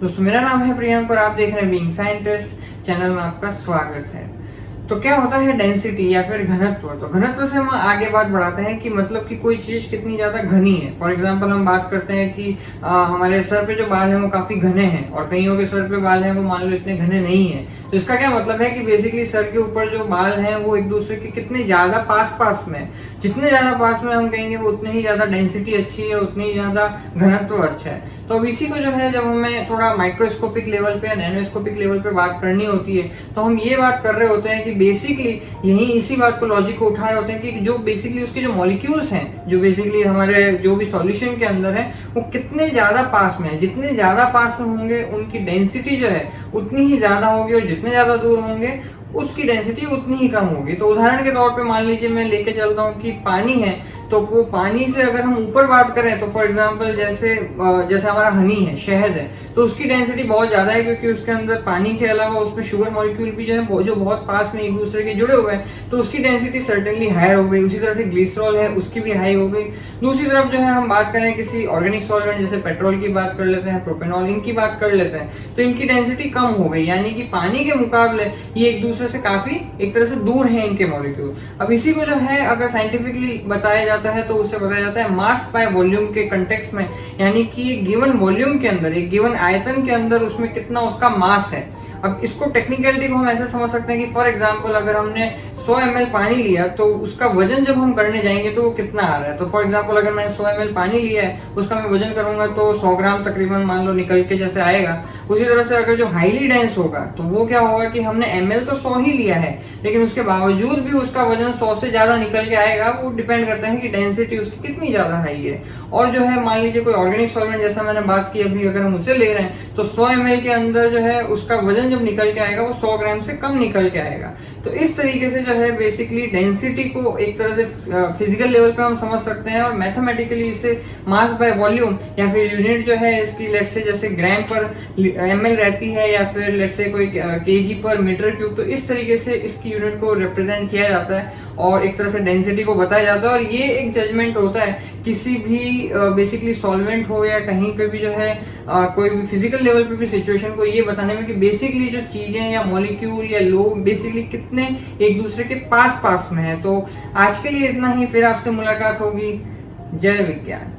दोस्तों मेरा नाम है प्रियंक और आप देख रहे हैं बीइंग साइंटिस्ट चैनल में आपका स्वागत है। तो क्या होता है डेंसिटी या फिर घनत्व। तो घनत्व से हम आगे बात बढ़ाते हैं कि मतलब कि कोई चीज कितनी ज्यादा घनी है। फॉर एग्जांपल हम बात करते हैं कि हमारे सर पे जो बाल हैं वो काफी घने हैं और कईयों के सर पे बाल हैं वो मान लो इतने घने नहीं है। तो इसका क्या मतलब है कि बेसिकली सर के ऊपर जो बाल हैं वो एक दूसरे के कितने ज्यादा पास में है। जितने ज्यादा पास में हम कहेंगे वो उतनी ही ज्यादा डेंसिटी अच्छी है, उतनी ही ज्यादा घनत्व अच्छा है। तो अब इसी को जो है जब हमें थोड़ा माइक्रोस्कोपिक लेवल पे या नैनोस्कोपिक लेवल पे बात करनी होती है तो हम ये बात कर रहे होते हैं कि बेसिकली यही इसी बात को लॉजिक को उठा रहे होते हैं कि जो बेसिकली उसके जो मॉलिक्यूल्स हैं, जो बेसिकली हमारे जो भी सॉल्यूशन के अंदर है वो कितने ज्यादा पास में है। जितने ज्यादा पास में होंगे उनकी डेंसिटी जो है उतनी ही ज्यादा होगी और जितने ज्यादा दूर होंगे उसकी डेंसिटी उतनी ही कम होगी। तो उदाहरण के तौर पे मान लीजिए मैं लेके चलता हूँ कि पानी है, तो वो पानी से अगर हम ऊपर बात करें तो फॉर एग्जांपल जैसे हमारा हनी है, शहद है, तो उसकी डेंसिटी बहुत ज्यादा है क्योंकि उसके अंदर पानी के अलावा उसमें शुगर मॉलिक्यूल भी जो है जो बहुत पास में एक दूसरे के जुड़े हुए हैं, तो उसकी डेंसिटी सर्टेनली हायर हो गई। उसी तरह से ग्लिसरॉल है, उसकी भी हाई हो गई। दूसरी तरफ जो है हम बात करें किसी ऑर्गेनिक सॉल्वेंट जैसे पेट्रोल की बात कर लेते हैं, प्रोपेनॉल, इनकी बात कर लेते हैं, तो इनकी डेंसिटी कम हो गई, यानी कि पानी के मुकाबले ये एक दूसरे से काफी एक तरह से दूर है इनके मॉलिक्यूल। अब इसी को जो है अगर साइंटिफिकली बताया जाता है तो उससे बताया जाता है मास बाय वॉल्यूम के कंटेक्स्ट में, यानी कि एक गिवन वॉल्यूम के अंदर, एक गिवन आयतन के अंदर उसमें कितना उसका मास है। अब इसको टेक्निकलिटी को हम ऐसे समझ सकते हैं कि फॉर एग्जांपल अगर हमने 100 ml पानी लिया तो उसका वजन जब हम करने जाएंगे तो वो कितना आ रहा है। तो फॉर एग्जांपल अगर मैंने 100 ml पानी लिया है उसका मैं वजन करूंगा तो 100 ग्राम तकरीबन मान लो निकल के जैसे आएगा। उसी तरह से अगर जो हाईली डेंस होगा तो वो क्या होगा कि हमने ml तो 100 ही लिया है लेकिन उसके बावजूद भी उसका वजन 100 से ज्यादा निकल के आएगा। वो डिपेंड करता है कि डेंसिटी उसकी कितनी ज्यादा हाई है। और जो है मान लीजिए कोई ऑर्गेनिक सॉल्वेंट जैसा मैंने बात की अभी, अगर हम उसे ले रहे हैं तो 100 ml के अंदर जो है उसका वजन जब निकल के आएगा वो 100 ग्राम से कम निकल के आएगा। तो इस तरीके से जो है बेसिकली डेंसिटी को एक तरह से फिजिकल लेवल पे हम समझ सकते हैं और मैथमेटिकली इसे मास बाय वॉल्यूम या फिर यूनिट जो है इसकी लेट्स से जैसे ग्राम पर ml रहती है या फिर लेट्स से कोई केजी पर मीटर क्यूब, तो इस तरीके से इसकी यूनिट को रिप्रेजेंट किया जाता है और एक तरह से डेंसिटी को बताया जाता है। और ये एक जजमेंट होता है किसी भी बेसिकली सॉल्वेंट हो या कहीं पे भी जो है कोई भी फिजिकल लेवल पे भी सिचुएशन को ये बताने में कि बेसिकली जो चीजें या मॉलिक्यूल या लोग बेसिकली कितने एक दूसरे के पास में है। तो आज के लिए इतना ही, फिर आपसे मुलाकात होगी। जय विज्ञान।